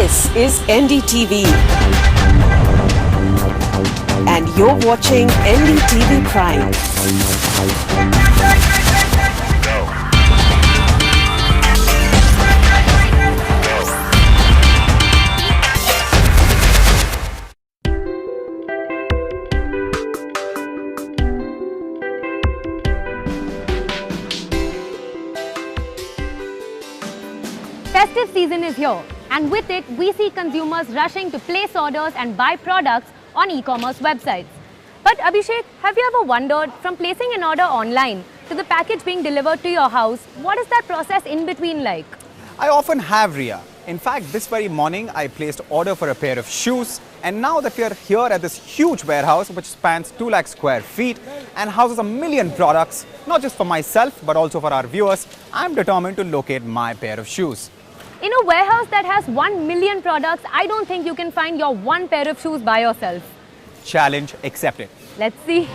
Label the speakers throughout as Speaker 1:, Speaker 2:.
Speaker 1: This is NDTV. And you're watching NDTV Prime.
Speaker 2: Festive season is here, and with it, we see consumers rushing to place orders and buy products on e-commerce websites. But Abhishek, have you ever wondered, from placing an order online to the package being delivered to your house, what is that process in between like?
Speaker 3: I often have, Ria. In fact, this very morning I placed order for a pair of shoes, and now that we are here at this huge warehouse which spans 2 lakh square feet and houses a million products, not just for myself but also for our viewers, I'm determined to locate my pair of shoes.
Speaker 2: In a warehouse that has 1 million products, I don't think you can find your one pair of shoes by yourself.
Speaker 3: Challenge accepted.
Speaker 2: Let's see.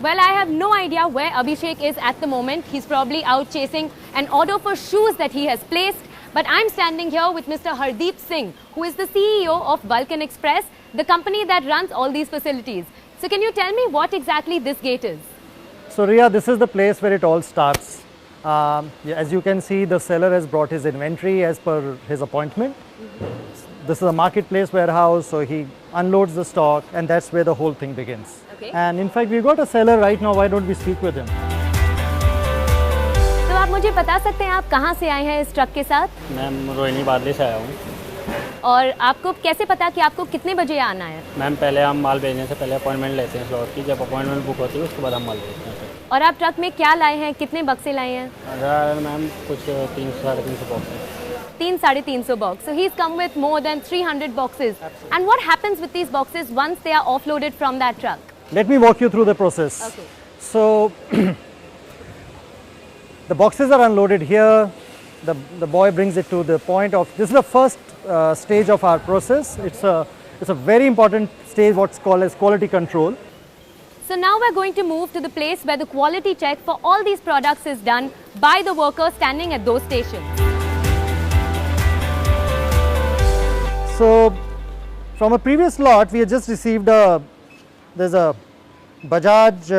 Speaker 2: Well, I have no idea where Abhishek is at the moment. He's probably out chasing an order for shoes that he has placed. But I'm standing here with Mr. Hardeep Singh, who is the CEO of Vulcan Express, the company that runs all these facilities. So can you tell me what exactly this gate is?
Speaker 4: So Ria, this is the place where it all starts. As you can see, the seller has brought his inventory as per his appointment. This is a marketplace warehouse, so he unloads the stock, and that's where the whole thing begins.
Speaker 2: Okay.
Speaker 4: And in fact, we've got a seller right now. Why don't we speak with him?
Speaker 2: तो आप मुझे बता सकते हैं आप कहाँ से आए हैं इस ट्रक के साथ?
Speaker 5: मैम रोहिणी बादली से आया हूँ।
Speaker 2: और आपको कैसे पता कि आपको कितने बजे आना है?
Speaker 5: मैम पहले हम माल भेजने से पहले अपॉइंटमेंट लेते हैं स्लॉट की, जब अपॉइंटमेंट बुक होती है उसके बाद हम माल भेजते हैं।
Speaker 2: और आप ट्रक में क्या लाए हैं, कितने बक्से लाए हैं?
Speaker 5: मैम कुछ 300-350 बॉक्स हैं।
Speaker 2: 300-350 boxes. So he's come with more than 300 boxes.
Speaker 4: Absolutely.
Speaker 2: And what happens with these boxes once they are offloaded from that truck?
Speaker 4: Let me walk you through the process.
Speaker 2: Okay.
Speaker 4: So the boxes are unloaded here. The boy brings it to the point of, this is the first stage of our process. It's a very important stage, what's called as quality control.
Speaker 2: So now we're going to move to the place where the quality check for all these products is done by the workers standing at those stations.
Speaker 4: So from a previous lot, we had just received there's a Bajaj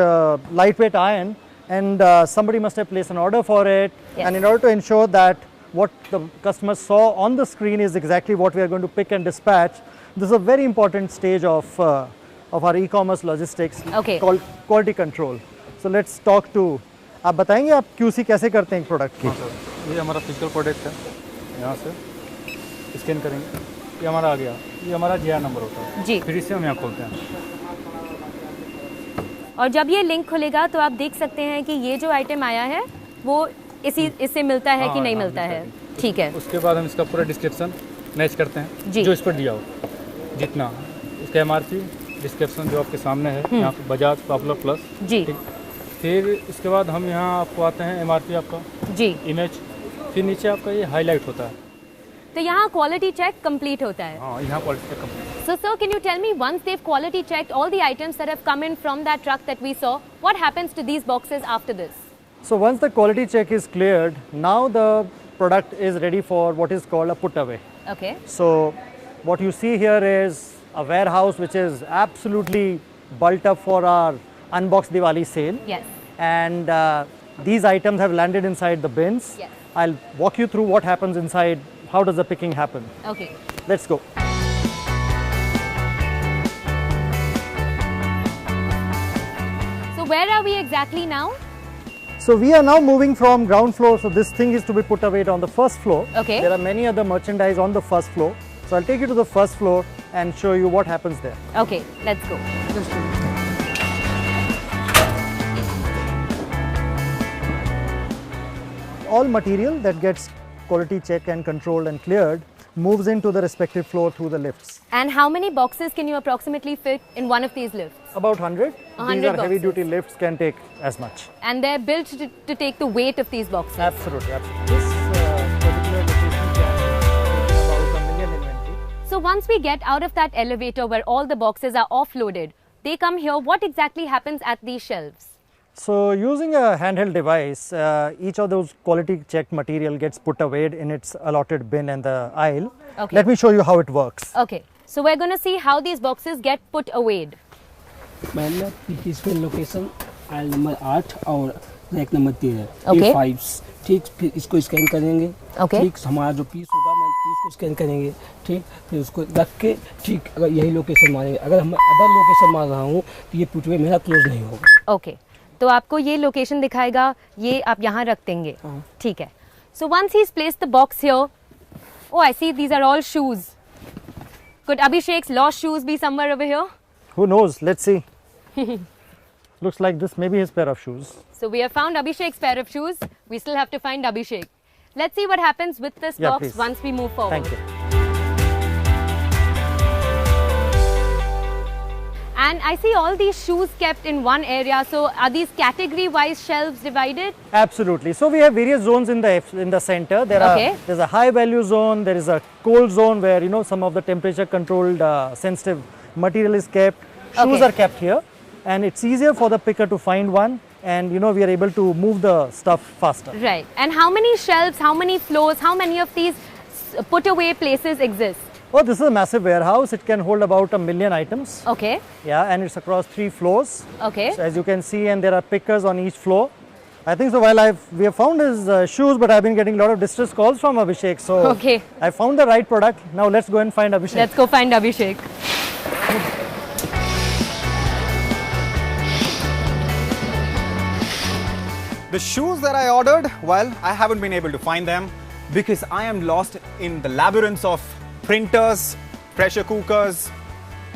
Speaker 4: lightweight iron, and somebody must have placed an order for it.
Speaker 2: Yes.
Speaker 4: And in order to ensure that what the customer saw on the screen is exactly what we are going to pick and dispatch, this is a very important stage of our e-commerce logistics,
Speaker 2: Okay.
Speaker 4: called quality control. So let's talk to, आप बताएंगे आप QC कैसे करते हैं एक product की?
Speaker 6: ये हमारा फिजिकल प्रोडक्ट है, यहाँ से स्कैन करेंगे, ये हमारा आ गया, ये हमारा GR नंबर होता है
Speaker 2: जी।
Speaker 6: फिर इसे हम यहाँ खोलते हैं।
Speaker 2: और जब ये लिंक खुलेगा तो आप देख सकते हैं कि ये जो आइटम आया है वो इससे मिलता है कि नहीं मिलता है। ठीक है।
Speaker 6: उसके बाद हम इसका पूरा डिस्क्रिप्शन मैच करते हैं
Speaker 2: जी।
Speaker 6: जो इस पर दिया हो, जितना इसका MRP डिस्क्रिप्शन जो आपके सामने है, यहाँ पे बजाज पॉपुलर प्लस
Speaker 2: जी।
Speaker 6: ठीक। फिर इसके बाद हम यहाँ आपको आते हैं MRP आपका
Speaker 2: जी।
Speaker 6: इमेज, फिर नीचे आपका ये हाईलाइट होता है।
Speaker 2: तो यहाँ क्वालिटी चेक कंप्लीट होता है।
Speaker 6: हाँ, यहाँ quality check complete.
Speaker 2: So sir, can you tell me, once they've quality checked all the items that have come in from that truck that we saw, what happens to these boxes after this?
Speaker 4: So once the quality check is cleared, now the product is ready for what is called a put away.
Speaker 2: Okay.
Speaker 4: So what you see here is a warehouse which is absolutely bulked up for our Unbox Diwali sale.
Speaker 2: Yes.
Speaker 4: And these items have landed inside the bins.
Speaker 2: Yes.
Speaker 4: I'll walk you through what happens inside. How does the picking happen?
Speaker 2: Okay.
Speaker 4: Let's go.
Speaker 2: So where are we exactly now?
Speaker 4: So we are now moving from ground floor. So this thing is to be put away on the first floor.
Speaker 2: Okay.
Speaker 4: There are many other merchandise on the first floor. So I'll take you to the first floor and show you what happens there.
Speaker 2: Okay, let's go.
Speaker 4: All material that gets quality checked and controlled and cleared moves into the respective floor through the lifts.
Speaker 2: And how many boxes can you approximately fit in one of these lifts?
Speaker 4: About 100.
Speaker 2: 100
Speaker 4: These are heavy
Speaker 2: boxes.
Speaker 4: duty lifts, can take as much.
Speaker 2: And they're built to take the weight of these boxes.
Speaker 4: Absolutely, absolutely.
Speaker 2: So once we get out of that elevator where all the boxes are offloaded, they come here. What exactly happens at these shelves?
Speaker 4: So using a handheld device, each of those quality checked material gets put away in its allotted bin in the aisle.
Speaker 2: Okay.
Speaker 4: Let me show you how it works.
Speaker 2: Okay, so we're going to see how these boxes get put away.
Speaker 7: मैंने peaceful location oil number 8 और rack number 13
Speaker 2: Okay.
Speaker 7: A5 ठीक, फिर इसको scan करेंगे।
Speaker 2: Okay.
Speaker 7: ठीक, हमारा जो piece होगा मैं पीस को स्कैन करेंगे। ठीक, फिर उसको रख के ठीक अगर यही लोकेशन मारेंगे, अगर हम अदर लोकेशन मार रहा हूँ तो ये पुटवे मेरा क्लोज नहीं होगा।
Speaker 2: Okay, तो आपको ये लोकेशन दिखाएगा, ये आप यहाँ रख देंगे। ठीक है। So once he's placed the box here, oh I see these are all shoes. Could Abhishek's lost shoes be somewhere over here?
Speaker 4: Who knows? Let's see. Looks like this may be his pair of shoes.
Speaker 2: So we have found Abhishek's pair of shoes. We still have to find Abhishek. Let's see what happens with this
Speaker 4: Yeah,
Speaker 2: box
Speaker 4: please.
Speaker 2: once we move forward.
Speaker 4: Thank you.
Speaker 2: And I see all these shoes kept in one area. So are these category-wise shelves divided?
Speaker 4: Absolutely. So we have various zones in the center. There's a high value zone. There is a cold zone where some of the temperature controlled sensitive material is kept. Shoes
Speaker 2: Okay.
Speaker 4: are kept here, and it's easier for the picker to find one. And we are able to move the stuff faster.
Speaker 2: Right. And how many shelves, how many floors, how many of these put away places exist?
Speaker 4: Oh, this is a massive warehouse. It can hold about 1 million items.
Speaker 2: Okay.
Speaker 4: Yeah, and it's across 3 floors.
Speaker 2: Okay.
Speaker 4: So as you can see, and there are pickers on each floor. I think so. While we have found his shoes, but I've been getting a lot of distress calls from Abhishek. So
Speaker 2: Okay.
Speaker 4: I found the right product. Now let's go and find Abhishek.
Speaker 2: Let's go find Abhishek.
Speaker 3: The shoes that I ordered, well, I haven't been able to find them because I am lost in the labyrinths of printers, pressure cookers,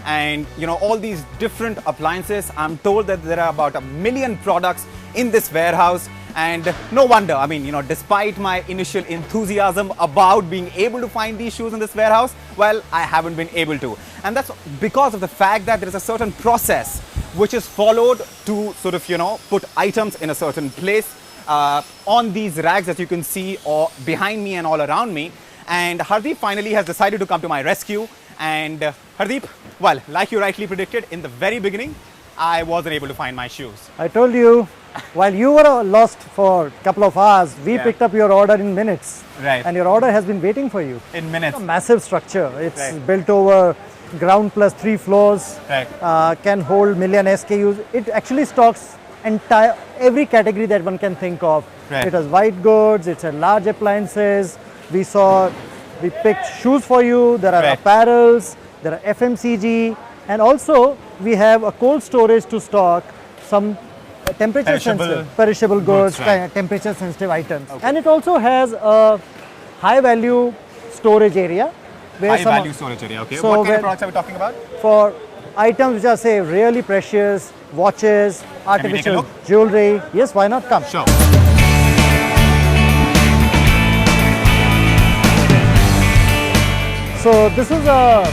Speaker 3: and all these different appliances. I'm told that there are about 1 million products in this warehouse, and no wonder. I mean, despite my initial enthusiasm about being able to find these shoes in this warehouse, well, I haven't been able to. And that's because of the fact that there is a certain process which is followed to sort of, put items in a certain place on these racks that you can see or behind me and all around me. And Hardeep finally has decided to come to my rescue. And Hardeep, well, like you rightly predicted, in the very beginning, I wasn't able to find my shoes.
Speaker 4: I told you, while you were lost for a couple of hours, we
Speaker 3: Yeah.
Speaker 4: picked up your order in minutes.
Speaker 3: Right.
Speaker 4: And your order has been waiting for you.
Speaker 3: In minutes.
Speaker 4: A massive structure. It's
Speaker 3: Right.
Speaker 4: built over ground plus 3 floors.
Speaker 3: Right.
Speaker 4: Can hold million SKUs. It actually stocks every category that one can think of.
Speaker 3: Right.
Speaker 4: It has white goods, it's a large appliances. We picked shoes for you. There are
Speaker 3: Right.
Speaker 4: apparels, there are FMCG, and also we have a cold storage to stock some perishable goods,
Speaker 3: right.
Speaker 4: temperature sensitive items. And it also has a high value storage area. Where
Speaker 3: High
Speaker 4: some
Speaker 3: value storage area, okay.
Speaker 4: So
Speaker 3: What kind
Speaker 4: when-
Speaker 3: of products are we talking about?
Speaker 4: for items which are say really precious, watches, artificial
Speaker 3: look?
Speaker 4: jewelry. Yes, why not? Come.
Speaker 3: Sure.
Speaker 4: So this is a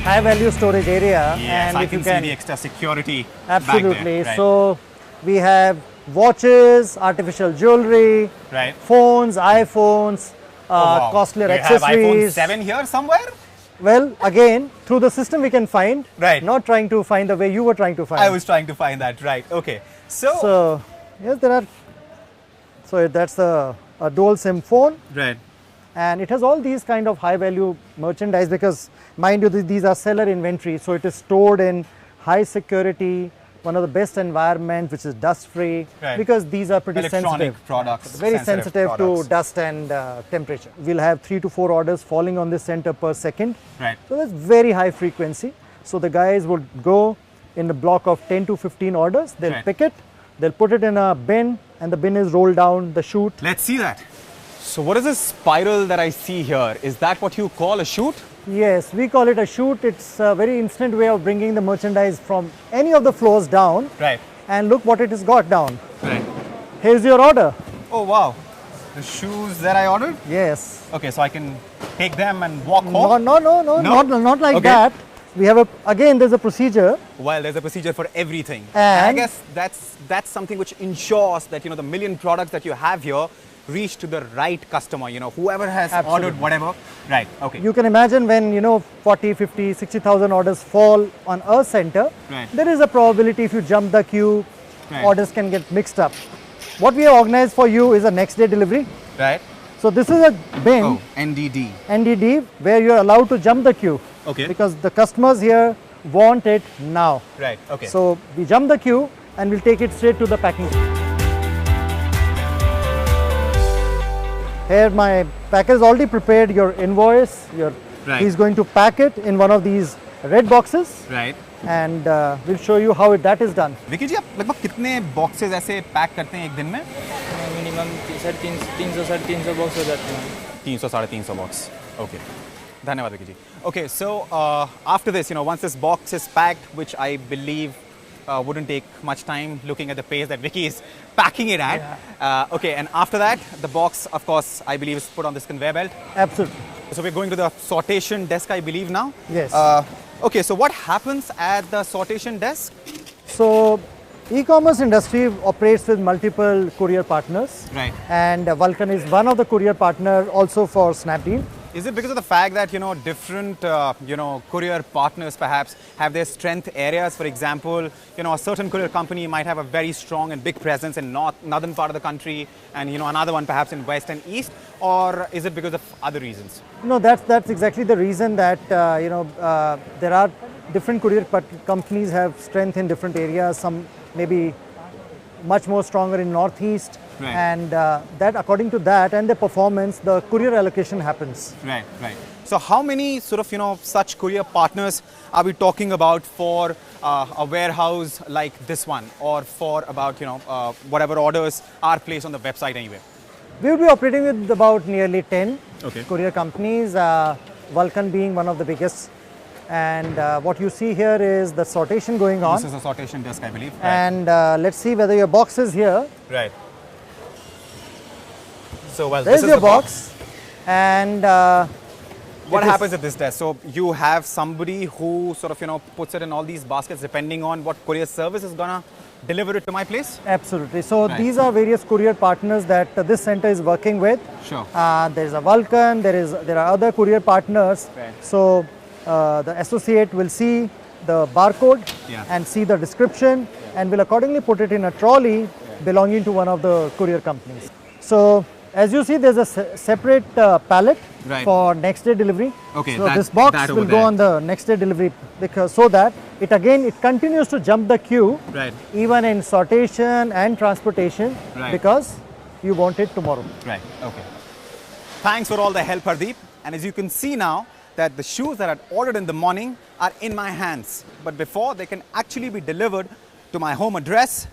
Speaker 4: high value storage area,
Speaker 3: Yes,
Speaker 4: and
Speaker 3: I
Speaker 4: if you
Speaker 3: can see
Speaker 4: can
Speaker 3: the extra security
Speaker 4: absolutely.
Speaker 3: back there. Right.
Speaker 4: So we have watches, artificial jewelry,
Speaker 3: Right.
Speaker 4: phones, iPhones,
Speaker 3: Oh, wow.
Speaker 4: costlier
Speaker 3: Do you have iPhone
Speaker 4: accessories.
Speaker 3: 7 here somewhere?
Speaker 4: Well, again, through the system we can find.
Speaker 3: Right.
Speaker 4: Not trying to find the way you were trying to find.
Speaker 3: I was trying to find that, right. Okay.
Speaker 4: So yes, there are. So that's a dual SIM phone.
Speaker 3: Right.
Speaker 4: And it has all these kind of high value merchandise because mind you these are seller inventory, so it is stored in high security, one of the best environment which is dust free,
Speaker 3: Right.
Speaker 4: because these are pretty
Speaker 3: Electronic
Speaker 4: sensitive
Speaker 3: products.
Speaker 4: very sensitive
Speaker 3: products.
Speaker 4: to dust and temperature. We'll have 3 to 4 orders falling on this center per second,
Speaker 3: Right.
Speaker 4: so that's very high frequency. So the guys would go in a block of 10 to 15 orders, they'll
Speaker 3: Right.
Speaker 4: pick it, they'll put it in a bin, and the bin is rolled down the chute.
Speaker 3: Let's see that. So what is this spiral that I see here? Is that what you call a chute?
Speaker 4: Yes, we call it a chute. It's a very instant way of bringing the merchandise from any of the floors down.
Speaker 3: Right.
Speaker 4: And look what it has got down.
Speaker 3: Right.
Speaker 4: Here's your order.
Speaker 3: Oh wow. The shoes that I ordered?
Speaker 4: Yes.
Speaker 3: Okay, so I can take them and walk home?
Speaker 4: No,
Speaker 3: No?
Speaker 4: not like
Speaker 3: Okay.
Speaker 4: that. we have there's a procedure.
Speaker 3: Well, there's a procedure for everything. And I guess that's something which ensures that, you know, the million products that you have here reach to the right customer, you know, whoever has ordered whatever. Right, okay.
Speaker 4: You can imagine when, you know, 40, 50, 60,000 orders fall on a center, there is a probability if you jump the queue, orders can get mixed up. What we have organized for you is a next day delivery.
Speaker 3: Right.
Speaker 4: So this is a bin,
Speaker 3: Oh, NDD.
Speaker 4: NDD, where you are allowed to jump the queue.
Speaker 3: Okay.
Speaker 4: Because the customers here want it now.
Speaker 3: Right, okay.
Speaker 4: So we jump the queue and we'll take it straight to the packing. Here my packer has already prepared your invoice. He's going to pack it in one of these red boxes.
Speaker 3: Right.
Speaker 4: And we'll show you how that is done.
Speaker 3: Vicky जी, आप लगभग कितने boxes ऐसे pack करते हैं एक दिन में?
Speaker 5: Minimum 300 box हो जाते हैं.
Speaker 3: 300-350 बॉक्स. Okay. धन्यवाद विकी जी. Okay, so after this, you know, once this box is packed, which I believe wouldn't take much time looking at the pace that Vicky is packing it at. Okay, and after that, the box, of course, I believe is put on this conveyor belt.
Speaker 4: Absolutely.
Speaker 3: So we're going to the sortation desk, I believe now.
Speaker 4: Yes.
Speaker 3: Okay, so what happens at the sortation desk?
Speaker 4: So e-commerce industry operates with multiple courier partners.
Speaker 3: Right.
Speaker 4: And Vulcan is one of the courier partner also for Snapdeal.
Speaker 3: Is it because of the fact that, you know, different, courier partners perhaps have their strength areas? For example, you know, a certain courier company might have a very strong and big presence in northern part of the country and, you know, another one perhaps in west and east? Or is it because of other reasons?
Speaker 4: No, that's exactly the reason that, there are different courier companies have strength in different areas. Some maybe much more stronger in northeast.
Speaker 3: Right.
Speaker 4: And that according to that and the performance, the courier allocation happens.
Speaker 3: Right, right. So how many sort of, you know, such courier partners are we talking about for a warehouse like this one, or for about, you know, whatever orders are placed on the website anyway?
Speaker 4: We will be operating with about nearly 10
Speaker 3: Okay.
Speaker 4: courier companies, Vulcan being one of the biggest. And what you see here is the sortation going on.
Speaker 3: This is a sortation desk, I believe. Right.
Speaker 4: And let's see whether your box is here.
Speaker 3: Right. So, well,
Speaker 4: There's
Speaker 3: this is
Speaker 4: your
Speaker 3: the
Speaker 4: box. And
Speaker 3: what happens at this desk? So you have somebody who sort of, you know, puts it in all these baskets depending on what courier service is gonna deliver it to my place?
Speaker 4: Absolutely. So
Speaker 3: Right.
Speaker 4: these are various courier partners that this center is working with.
Speaker 3: Sure.
Speaker 4: There is a Vulcan, there are other courier partners.
Speaker 3: Right.
Speaker 4: So the associate will see the barcode
Speaker 3: Yeah.
Speaker 4: and see the description and will accordingly put it in a trolley belonging to one of the courier companies. So as you see, there's a separate pallet
Speaker 3: Right.
Speaker 4: for next day delivery.
Speaker 3: Okay,
Speaker 4: so
Speaker 3: that-
Speaker 4: this box
Speaker 3: that over
Speaker 4: will go
Speaker 3: there.
Speaker 4: on the next day delivery because so that it continues to jump the queue
Speaker 3: Right.
Speaker 4: even in sortation and transportation
Speaker 3: Right.
Speaker 4: because you want it tomorrow.
Speaker 3: Right, okay. Thanks for all the help, Hardeep. And as you can see now, that the shoes that I ordered in the morning are in my hands. But before they can actually be delivered to my home address,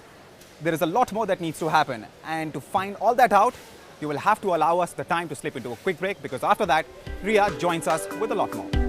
Speaker 3: there is a lot more that needs to happen. And to find all that out, you will have to allow us the time to slip into a quick break, because after that, Ria joins us with a lot more.